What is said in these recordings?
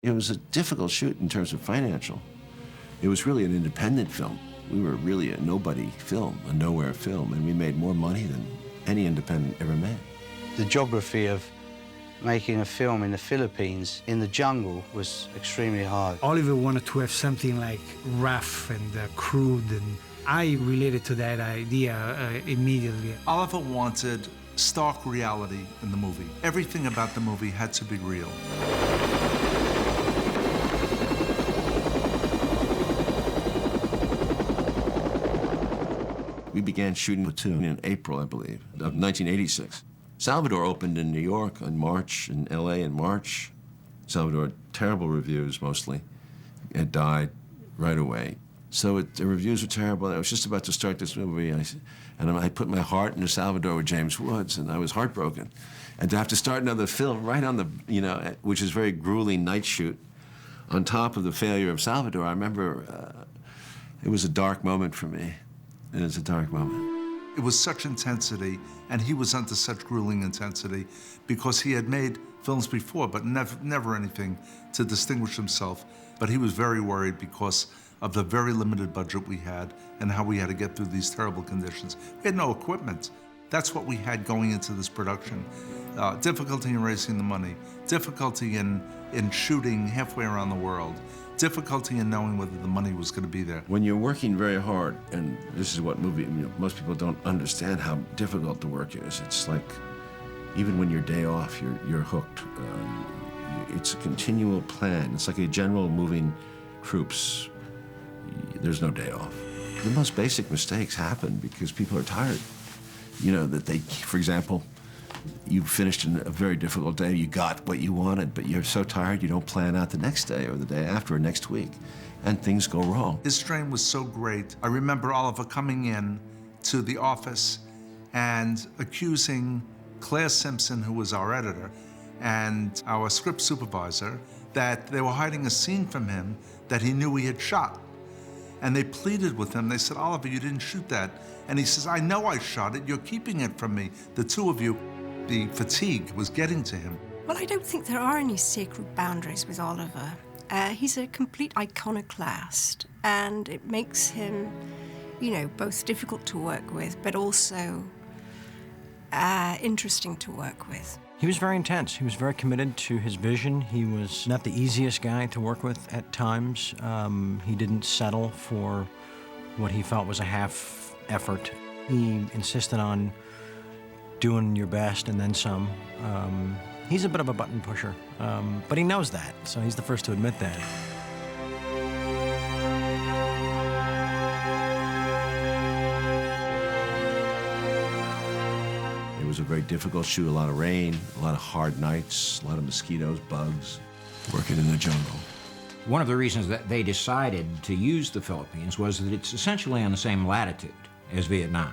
It was a difficult shoot in terms of financial. It was really an independent film. We were really a nobody film, a nowhere film, and we made more money than any independent ever made. The geography of making a film in the Philippines, in the jungle, was extremely hard. Oliver wanted to have something like rough and crude, and I related to that idea immediately. Oliver wanted stark reality in the movie. Everything about the movie had to be real. We began shooting Platoon in April, I believe, of 1986. Salvador opened in New York in March, in LA in March. Salvador, terrible reviews mostly. It died right away. So the reviews were terrible. I was just about to start this movie, and I put my heart into Salvador with James Woods, and I was heartbroken. And to have to start another film right on the, which is a very grueling night shoot, on top of the failure of Salvador, I remember it was a dark moment for me. It was a dark moment. It was such intensity, and he was under such grueling intensity because he had made films before, but never anything to distinguish himself. But he was very worried because of the very limited budget we had and how we had to get through these terrible conditions. We had no equipment. That's what we had going into this production. Difficulty in raising the money, difficulty in shooting halfway around the world, difficulty in knowing whether the money was going to be there. When you're working very hard, and this is what most people don't understand how difficult the work is. It's like, even when you're day off, you're hooked. It's a continual plan. It's like a general moving troops. There's no day off. The most basic mistakes happen because people are tired. That they, for example, you finished in a very difficult day, you got what you wanted, but you're so tired you don't plan out the next day or the day after or next week, and things go wrong. His strain was so great. I remember Oliver coming in to the office and accusing Claire Simpson, who was our editor, and our script supervisor, that they were hiding a scene from him that he knew he had shot. And they pleaded with him. They said, Oliver, you didn't shoot that. And he says, I know I shot it. You're keeping it from me. The two of you. The fatigue was getting to him. Well, I don't think there are any sacred boundaries with Oliver. He's a complete iconoclast, and it makes him, both difficult to work with, but also interesting to work with. He was very intense. He was very committed to his vision. He was not the easiest guy to work with at times. He didn't settle for what he felt was a half effort. He insisted on doing your best and then some. He's a bit of a button pusher, but he knows that, so he's the first to admit that. It was a very difficult shoot, a lot of rain, a lot of hard nights, a lot of mosquitoes, bugs, working in the jungle. One of the reasons that they decided to use the Philippines was that it's essentially on the same latitude as Vietnam.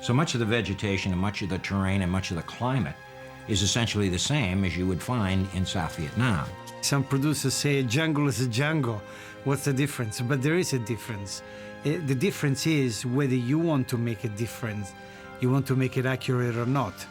So much of the vegetation and much of the terrain and much of the climate is essentially the same as you would find in South Vietnam. Some producers say a jungle is a jungle. What's the difference? But there is a difference. The difference is whether you want to make a difference, you want to make it accurate or not.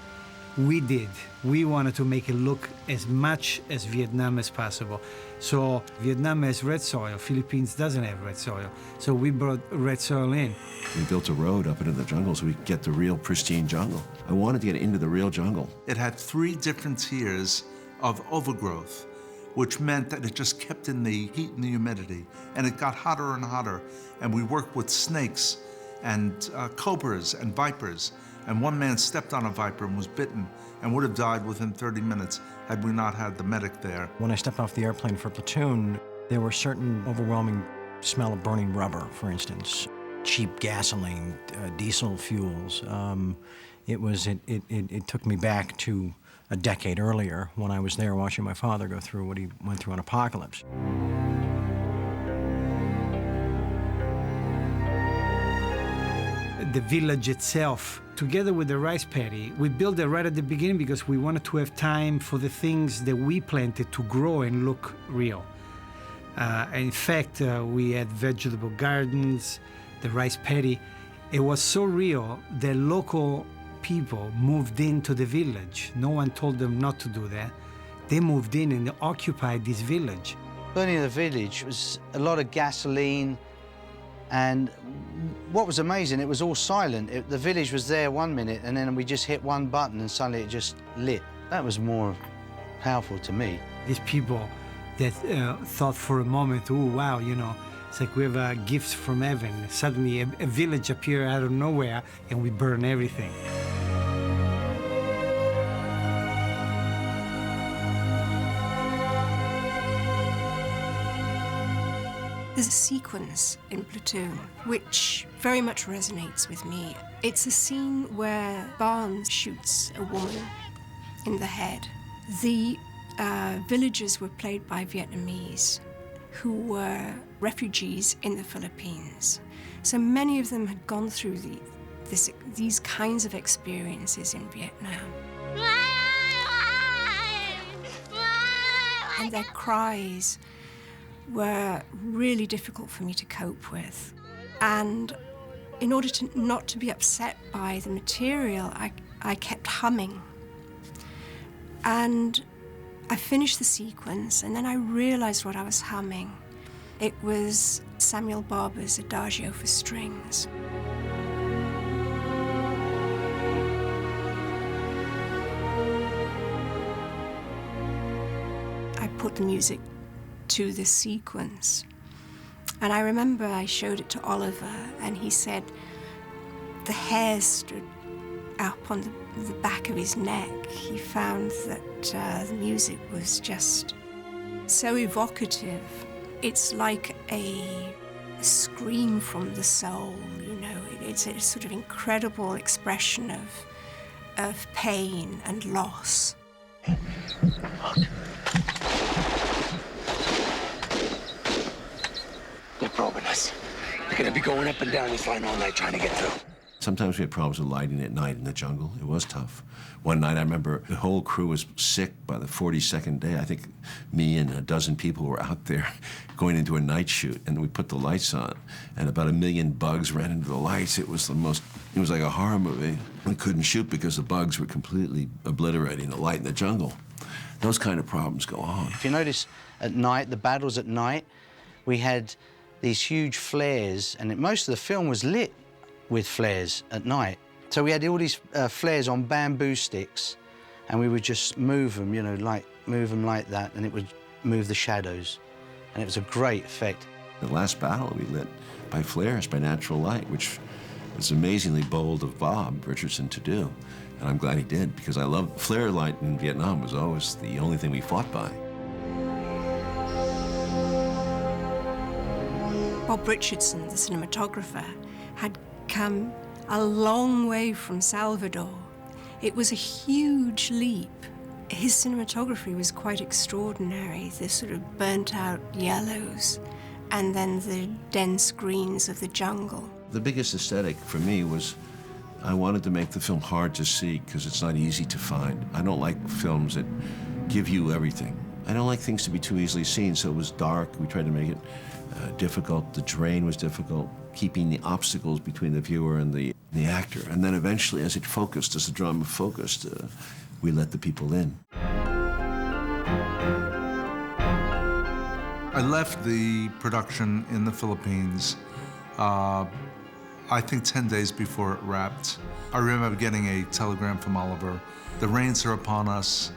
We did. We wanted to make it look as much as Vietnam as possible. So Vietnam has red soil, Philippines doesn't have red soil. So we brought red soil in. We built a road up into the jungle so we could get the real pristine jungle. I wanted to get into the real jungle. It had 3 different tiers of overgrowth, which meant that it just kept in the heat and the humidity. And it got hotter and hotter. And we worked with snakes and cobras and vipers. And one man stepped on a viper and was bitten and would have died within 30 minutes had we not had the medic there. When I stepped off the airplane for Platoon, there were certain overwhelming smell of burning rubber, for instance, cheap gasoline, diesel fuels. It took me back to a decade earlier when I was there watching my father go through what he went through on Apocalypse. The village itself, together with the rice paddy, we built it right at the beginning because we wanted to have time for the things that we planted to grow and look real. In fact, we had vegetable gardens, the rice paddy. It was so real that local people moved into the village. No one told them not to do that. They moved in and occupied this village. Burning of the village was a lot of gasoline, and what was amazing, it was all silent. The village was there 1 minute, and then we just hit one button and suddenly it just lit. That was more powerful to me. These people that thought for a moment, oh, wow, you know, it's like we have a gift from heaven. Suddenly a village appeared out of nowhere and we burn everything. There's a sequence in Platoon which very much resonates with me. It's a scene where Barnes shoots a woman in the head. The villagers were played by Vietnamese who were refugees in the Philippines. So many of them had gone through these kinds of experiences in Vietnam. And their cries were really difficult for me to cope with. And in order not to be upset by the material, I kept humming. And I finished the sequence, and then I realized what I was humming. It was Samuel Barber's Adagio for Strings. I put the music to this sequence. And I remember I showed it to Oliver, and he said the hairs stood up on the back of his neck. He found that the music was just so evocative. It's like a scream from the soul, you know. It's a sort of incredible expression of pain and loss. They're probing us. They're gonna be going up and down this line all night trying to get through. Sometimes we had problems with lighting at night in the jungle. It was tough. One night, I remember the whole crew was sick by the 42nd day. I think me and a dozen people were out there going into a night shoot, and we put the lights on, and about 1 million bugs ran into the lights. It was like a horror movie. We couldn't shoot because the bugs were completely obliterating the light in the jungle. Those kind of problems go on. If you notice, at night, the battles at night, we had these huge flares, and most of the film was lit with flares at night. So we had all these flares on bamboo sticks, and we would just move them, you know, move them like that, and it would move the shadows. And it was a great effect. The last battle we lit by flares, by natural light, which was amazingly bold of Bob Richardson to do. And I'm glad he did, because I loved flare light in Vietnam was always the only thing we fought by. Bob Richardson, the cinematographer, had come a long way from Salvador. It was a huge leap. His cinematography was quite extraordinary, the sort of burnt-out yellows, and then the dense greens of the jungle. The biggest aesthetic for me was I wanted to make the film hard to see because it's not easy to find. I don't like films that give you everything. I don't like things to be too easily seen, so it was dark. We tried to make it difficult. The terrain was difficult, keeping the obstacles between the viewer and the actor. And then eventually, as it focused, as the drama focused, we let the people in. I left the production in the Philippines, I think 10 days before it wrapped. I remember getting a telegram from Oliver. The rains are upon us.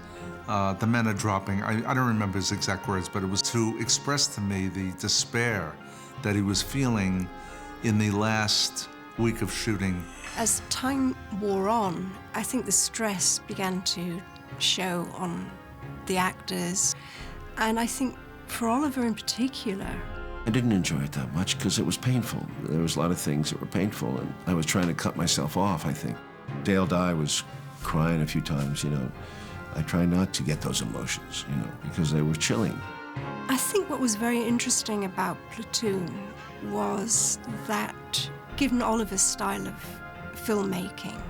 The men are dropping. I don't remember his exact words, but it was to express to me the despair that he was feeling in the last week of shooting. As time wore on, I think the stress began to show on the actors. And I think for Oliver in particular, I didn't enjoy it that much because it was painful. There was a lot of things that were painful, and I was trying to cut myself off, I think. Dale Dye was crying a few times, you know. I try not to get those emotions, you know, because they were chilling. I think what was very interesting about Platoon was that, given Oliver's style of filmmaking,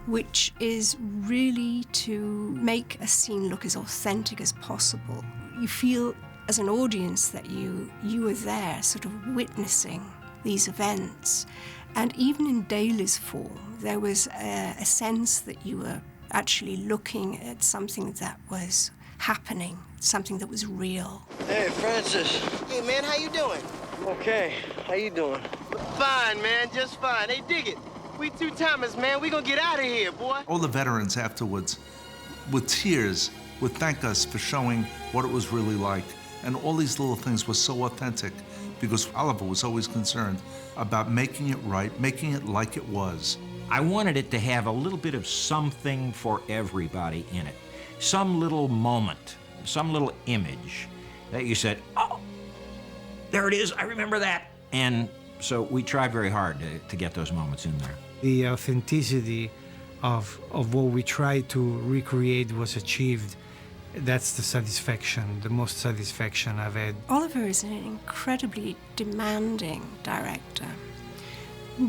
which is really to make a scene look as authentic as possible, you feel as an audience that you were there sort of witnessing these events. And even in Daly's form, there was a sense that you were actually looking at something that was happening, something that was real. Hey, Francis. Hey, man, how you doing? Okay, how you doing? Fine, man, just fine. Hey, dig it. We two-timers, man. We gonna get out of here, boy. All the veterans afterwards, with tears, would thank us for showing what it was really like. And all these little things were so authentic because Oliver was always concerned about making it right, making it like it was. I wanted it to have a little bit of something for everybody in it. Some little moment, some little image that you said, oh, there it is, I remember that. And so we tried very hard to get those moments in there. The authenticity of what we tried to recreate was achieved. That's the satisfaction, the most satisfaction I've had. Oliver is an incredibly demanding director,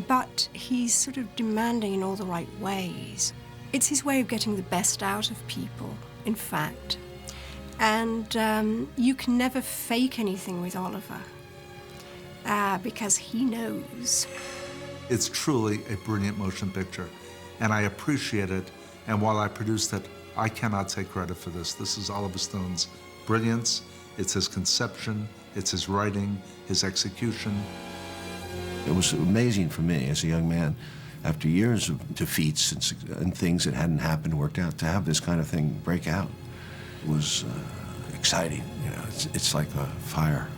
but he's sort of demanding in all the right ways. It's his way of getting the best out of people, in fact. And you can never fake anything with Oliver, because he knows. It's truly a brilliant motion picture, and I appreciate it. And while I produced it, I cannot take credit for this. This is Oliver Stone's brilliance. It's his conception, it's his writing, his execution. It was amazing for me as a young man, after years of defeats and things that hadn't happened, worked out, to have this kind of thing break out was exciting. You know, it's like a fire